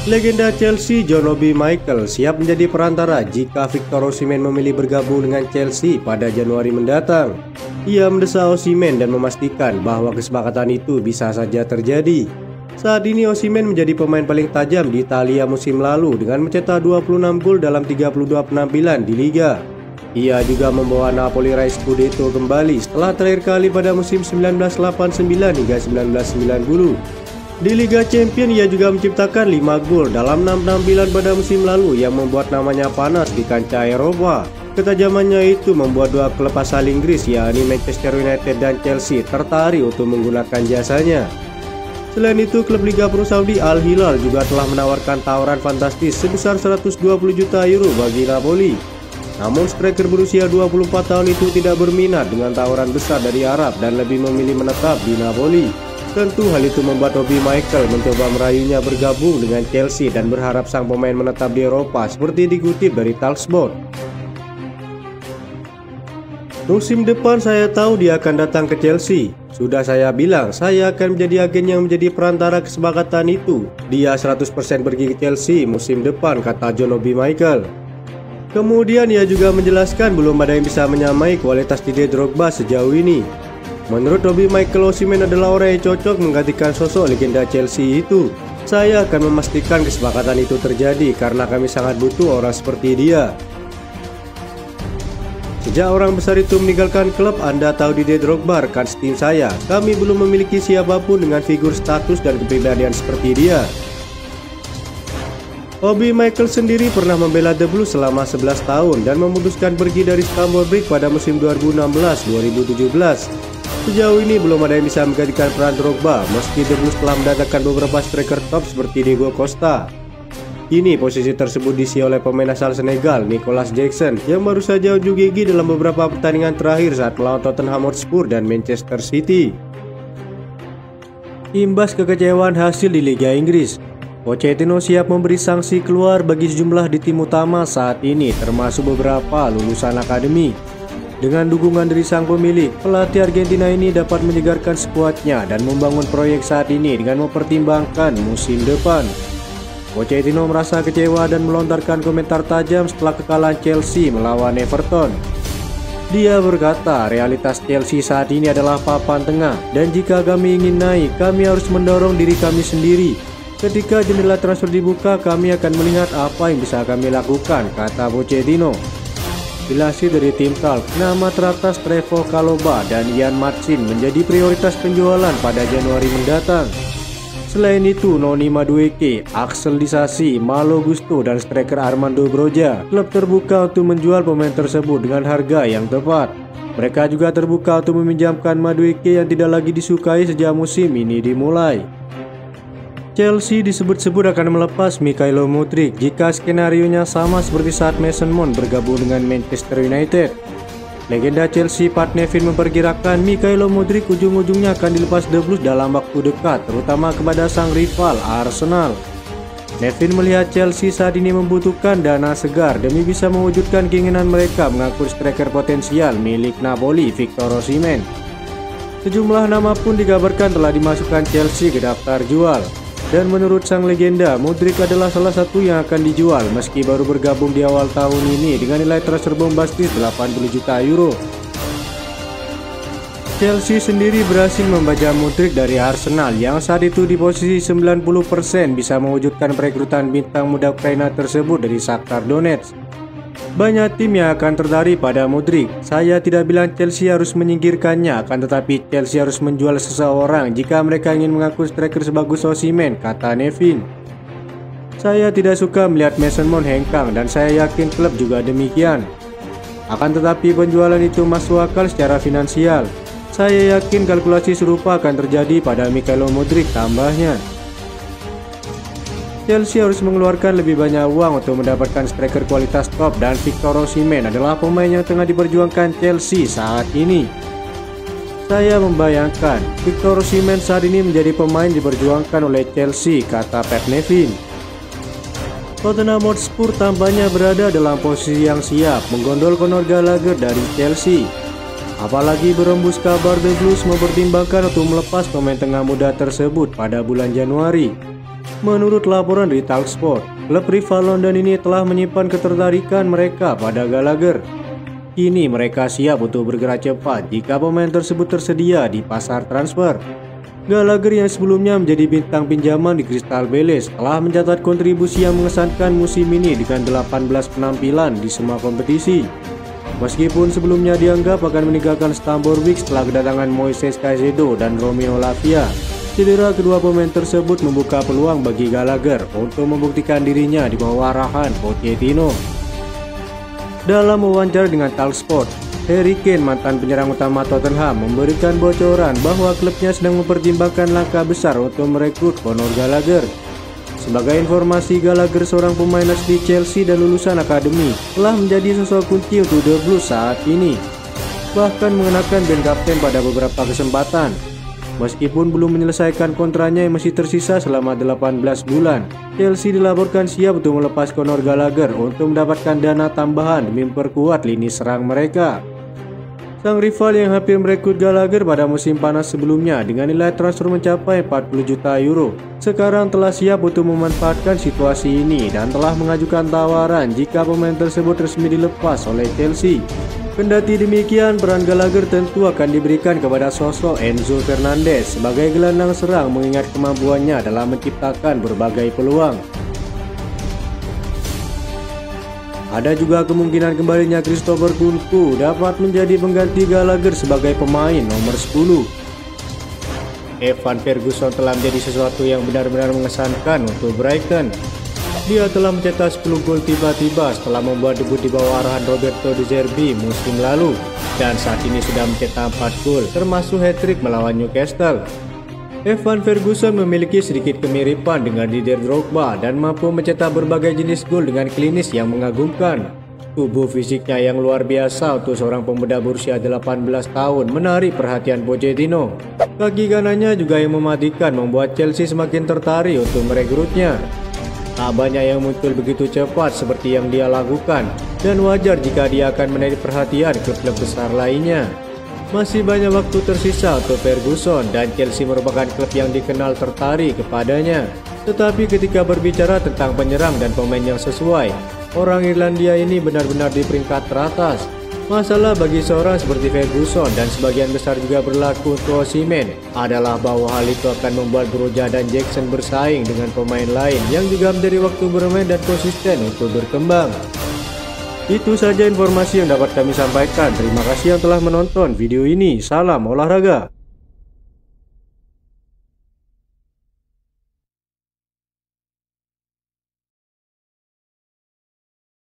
Legenda Chelsea John Obi Mikel siap menjadi perantara jika Victor Osimhen memilih bergabung dengan Chelsea pada Januari mendatang. Ia mendesak Osimhen dan memastikan bahwa kesepakatan itu bisa saja terjadi. Saat ini Osimhen menjadi pemain paling tajam di Italia musim lalu dengan mencetak 26 gol dalam 32 penampilan di Liga. Ia juga membawa Napoli raih Scudetto kembali setelah terakhir kali pada musim 1989 hingga 1990. Di Liga Champions ia juga menciptakan 5 gol dalam 6 penampilan pada musim lalu yang membuat namanya panas di kancah Eropa. Ketajamannya itu membuat dua klub asal Inggris yakni Manchester United dan Chelsea tertarik untuk menggunakan jasanya. Selain itu, klub Liga Pro Saudi Al Hilal juga telah menawarkan tawaran fantastis sebesar 120 juta euro bagi Napoli. Namun striker berusia 24 tahun itu tidak berminat dengan tawaran besar dari Arab dan lebih memilih menetap di Napoli. Tentu hal itu membuat Obi Mikel mencoba merayunya bergabung dengan Chelsea dan berharap sang pemain menetap di Eropa seperti dikutip dari Talksport. Musim depan saya tahu dia akan datang ke Chelsea. Sudah saya bilang saya akan menjadi agen yang menjadi perantara kesepakatan itu. Dia 100% pergi ke Chelsea musim depan, kata John Obi Mikel. Kemudian ia juga menjelaskan belum ada yang bisa menyamai kualitas Didier Drogba sejauh ini. Menurut Obi Mikel, Osimhen adalah orang yang cocok menggantikan sosok legenda Chelsea itu. Saya akan memastikan kesepakatan itu terjadi karena kami sangat butuh orang seperti dia. Sejak orang besar itu meninggalkan klub, Anda tahu Didier Drogba rekan tim saya. Kami belum memiliki siapapun dengan figur status dan kepribadian seperti dia. Obi Mikel sendiri pernah membela The Blues selama 11 tahun dan memutuskan pergi dari Stamford Bridge pada musim 2016-2017. Sejauh ini belum ada yang bisa menggantikan peran Drogba meski The Blues telah mendatangkan beberapa striker top seperti Diego Costa. Kini posisi tersebut diisi oleh pemain asal Senegal Nicolas Jackson yang baru saja unjuk gigi dalam beberapa pertandingan terakhir saat melawan Tottenham Hotspur dan Manchester City. Imbas kekecewaan hasil di Liga Inggris, Pochettino siap memberi sanksi keluar bagi sejumlah di tim utama saat ini termasuk beberapa lulusan akademi. Dengan dukungan dari sang pemilik, pelatih Argentina ini dapat menyegarkan skuadnya dan membangun proyek saat ini dengan mempertimbangkan musim depan. Pochettino merasa kecewa dan melontarkan komentar tajam setelah kekalahan Chelsea melawan Everton. Dia berkata, realitas Chelsea saat ini adalah papan tengah dan jika kami ingin naik, kami harus mendorong diri kami sendiri. Ketika jendela transfer dibuka, kami akan melihat apa yang bisa kami lakukan, kata Pochettino. Dilansir dari tim Talk, nama teratas Trevoh Chalobah dan Ian Martin menjadi prioritas penjualan pada Januari mendatang. Selain itu, Noni Madueke, Axel Disasi, Malo Gusto, dan striker Armando Broja, klub terbuka untuk menjual pemain tersebut dengan harga yang tepat. Mereka juga terbuka untuk meminjamkan Madueke yang tidak lagi disukai sejak musim ini dimulai. Chelsea disebut-sebut akan melepas Mykhailo Mudryk jika skenarionya sama seperti saat Mason Mount bergabung dengan Manchester United. Legenda Chelsea Pat Nevin memperkirakan Mykhailo Mudryk ujung-ujungnya akan dilepas The Blues dalam waktu dekat, terutama kepada sang rival Arsenal. Nevin melihat Chelsea saat ini membutuhkan dana segar demi bisa mewujudkan keinginan mereka mengangkut striker potensial milik Napoli, Victor Osimhen. Sejumlah nama pun dikabarkan telah dimasukkan Chelsea ke daftar jual. Dan menurut sang legenda, Mudryk adalah salah satu yang akan dijual meski baru bergabung di awal tahun ini dengan nilai transfer bombastis 80 juta euro. Chelsea sendiri berhasil membajak Mudryk dari Arsenal yang saat itu di posisi 90% bisa mewujudkan perekrutan bintang muda Ukraina tersebut dari Shakhtar Donetsk. Banyak tim yang akan tertarik pada Mudryk. Saya tidak bilang Chelsea harus menyingkirkannya, akan tetapi Chelsea harus menjual seseorang jika mereka ingin mengangkut striker sebagus Osimhen, kata Nevin. Saya tidak suka melihat Mason Mount hengkang dan saya yakin klub juga demikian. Akan tetapi penjualan itu masuk akal secara finansial. Saya yakin kalkulasi serupa akan terjadi pada Mykhailo Mudryk, tambahnya. Chelsea harus mengeluarkan lebih banyak uang untuk mendapatkan striker kualitas top dan Victor Osimhen adalah pemain yang tengah diperjuangkan Chelsea saat ini. Saya membayangkan Victor Osimhen saat ini menjadi pemain diperjuangkan oleh Chelsea, kata Pat Nevin. Tottenham Hotspur tampaknya berada dalam posisi yang siap menggondol Conor Gallagher dari Chelsea. Apalagi berembus kabar The Blues mempertimbangkan untuk melepas pemain tengah muda tersebut pada bulan Januari. Menurut laporan dari Talksport, klub rival London ini telah menyimpan ketertarikan mereka pada Gallagher. Kini mereka siap untuk bergerak cepat jika pemain tersebut tersedia di pasar transfer. Gallagher yang sebelumnya menjadi bintang pinjaman di Crystal Palace telah mencatat kontribusi yang mengesankan musim ini dengan 18 penampilan di semua kompetisi. Meskipun sebelumnya dianggap akan meninggalkan Stamford Bridge setelah kedatangan Moises Caicedo dan Romeo Lavia, cedera kedua pemain tersebut membuka peluang bagi Gallagher untuk membuktikan dirinya di bawah arahan Pochettino. Dalam wawancara dengan Talksport, Harry Kane, mantan penyerang utama Tottenham, memberikan bocoran bahwa klubnya sedang mempertimbangkan langkah besar untuk merekrut Conor Gallagher. Sebagai informasi, Gallagher, seorang pemain asli Chelsea dan lulusan akademi, telah menjadi sosok kunci untuk The Blues saat ini, bahkan mengenakan band kapten pada beberapa kesempatan. Meskipun belum menyelesaikan kontraknya yang masih tersisa selama 18 bulan, Chelsea dilaporkan siap untuk melepas Conor Gallagher untuk mendapatkan dana tambahan demi memperkuat lini serang mereka. Sang rival yang hampir merekrut Gallagher pada musim panas sebelumnya dengan nilai transfer mencapai 40 juta euro, sekarang telah siap untuk memanfaatkan situasi ini dan telah mengajukan tawaran jika pemain tersebut resmi dilepas oleh Chelsea. Kendati demikian, peran Gallagher tentu akan diberikan kepada sosok Enzo Fernandez sebagai gelandang serang mengingat kemampuannya dalam menciptakan berbagai peluang. Ada juga kemungkinan kembalinya Christopher Nkunku dapat menjadi pengganti Gallagher sebagai pemain nomor 10. Evan Ferguson telah menjadi sesuatu yang benar-benar mengesankan untuk Brighton. Dia telah mencetak 10 gol tiba-tiba setelah membuat debut di bawah arahan Roberto De Zerbi musim lalu, dan saat ini sudah mencetak 4 gol termasuk hat-trick melawan Newcastle. Evan Ferguson memiliki sedikit kemiripan dengan Didier Drogba dan mampu mencetak berbagai jenis gol dengan klinis yang mengagumkan. Tubuh fisiknya yang luar biasa untuk seorang pemuda berusia 18 tahun menarik perhatian Pochettino. Kaki kanannya juga yang mematikan membuat Chelsea semakin tertarik untuk merekrutnya. Tak banyak yang muncul begitu cepat seperti yang dia lakukan, dan wajar jika dia akan menarik perhatian klub-klub besar lainnya. Masih banyak waktu tersisa untuk Ferguson dan Chelsea merupakan klub yang dikenal tertarik kepadanya. Tetapi ketika berbicara tentang penyerang dan pemain yang sesuai, orang Irlandia ini benar-benar di peringkat teratas. Masalah bagi seorang seperti Ferguson dan sebagian besar juga berlaku untuk Osimhen adalah bahwa hal itu akan membuat Broja dan Jackson bersaing dengan pemain lain yang juga menjadi waktu bermain dan konsisten untuk berkembang. Itu saja informasi yang dapat kami sampaikan. Terima kasih yang telah menonton video ini. Salam olahraga.